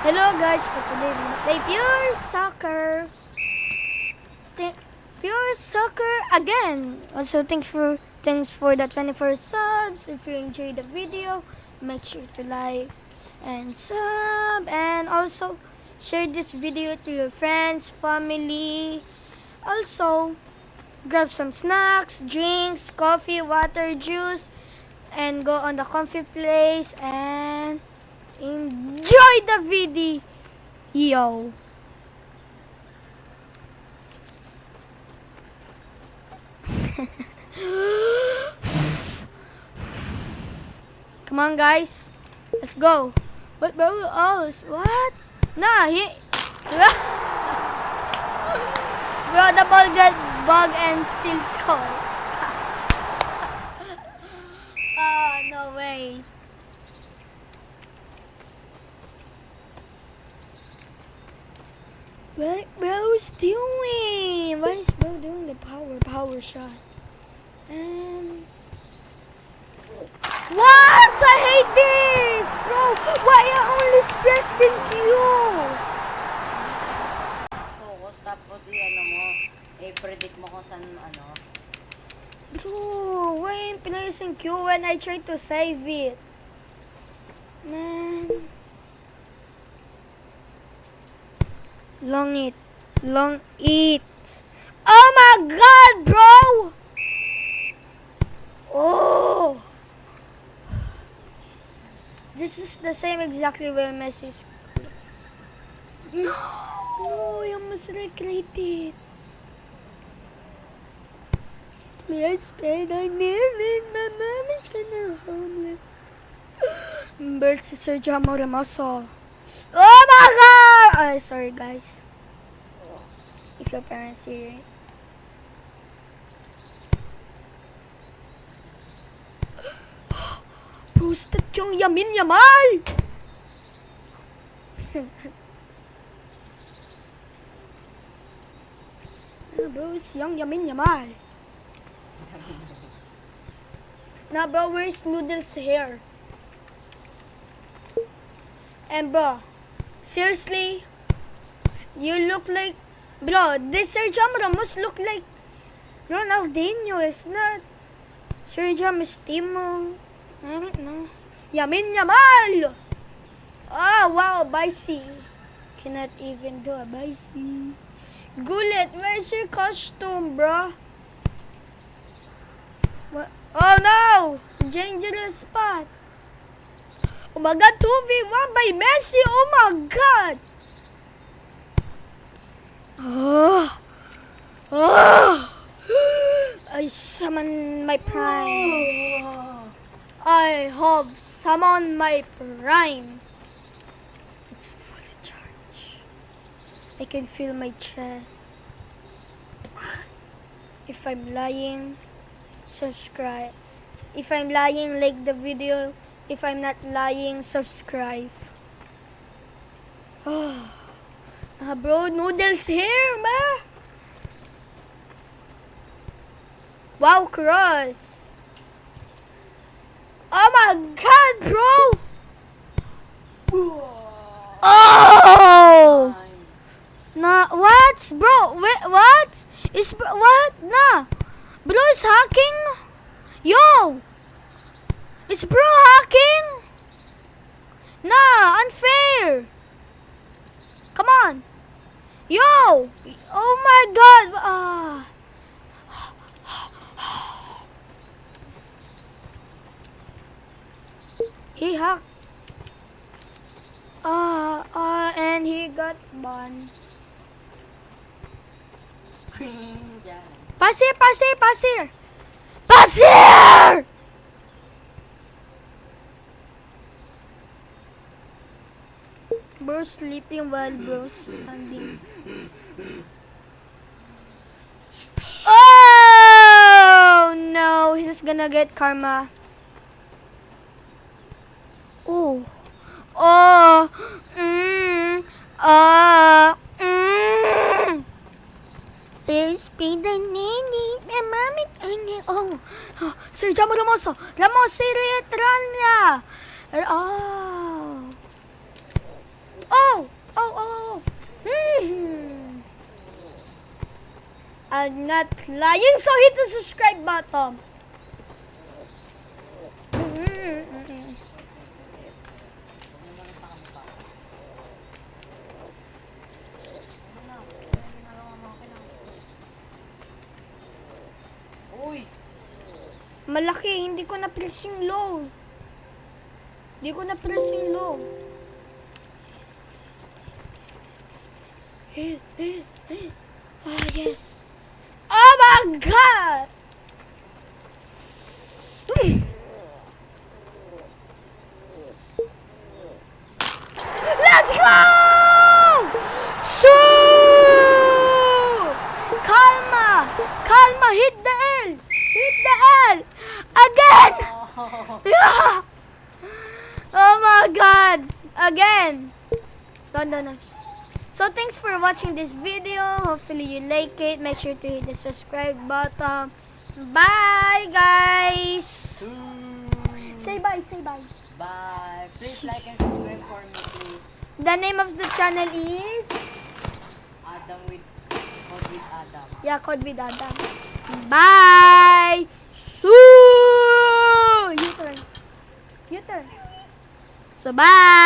Hello guys, for today we're gonna play Pure Soccer. Pure Soccer again. Also thanks for the 24 subs. If you enjoyed the video, make sure to like and sub, and also share this video to your friends, family. Also grab some snacks, drinks, coffee, water, juice, and go on the comfy place and enjoy the video. Come on, guys. Let's go. What, bro? Oh, what? Nah, bro, the ball got bug and still score. Oh, no way. What bro's doing? What is bro doing the power shot? And what? I hate this, bro. Why I always pressing Q? Focus, tapos i-ano mo, i-predict mo kung saan ano. Bro, why I'm pressing Q when I try to save it? Man. Long it. Oh my god, bro! Oh! This is the same exactly where Messi is. No, I almost recreated. Please pay the name and my mom is gonna homeless. Bird si Sergio Ramoso. Oh my god! Sorry guys. If your parents hear it. Boosted yung Yamin Yamal! Bros, yung Yamin Yamal. Now bro, where's Noodles' hair? And bro, seriously, you look like, bro, this Sergio Ramos look like Ronaldinho. It's not Sergio Mistimo. I don't know. Yamin Yamal! Oh, wow, Bicey. Cannot even do a Bicey. Gullet, where's your costume, bro? What? Oh, no! Dangerous spot. Oh my god, 2v1 by Messi! Oh my god! Oh! I summon my prime. I have summoned my prime. It's fully charged. I can feel my chest. If I'm lying, subscribe. If I'm lying, like the video. If I'm not lying, subscribe. Oh, bro, Noodles here, ma. Wow, cross. Oh my god, bro. Oh. Nah, what, bro? Wait, what? Is what? Nah, bro is hacking. Yo. Is bro hacking? Nah, unfair. Come on. Yo. Oh my god. He hacked. And he got banned. Pass here. Bro sleeping while bro standing. Oh no, he's just gonna get karma. Oh. Oh. There's been the nanny. Oh. Sergio Ramos. Ramos, Retrania. Oh. Oh! not lying. So hit the subscribe button. Uy! Malaki, hindi ko na-press yung low. Hindi ko na-press yung low. Please. Ah, yes. Oh my God! Let's go! Shoo! Kalma! Kalma! Hit the L! Hit the L! Again! Yeah! Oh my God! Again! No. So thanks for watching this video. Hopefully you like it. Make sure to hit the subscribe button. Bye, guys! Say bye, say bye. Bye! Please like and subscribe for me, please. The name of the channel is... Adam with Code with Adam. Yeah, Code with Adam. Bye! Sue! You turn. So bye!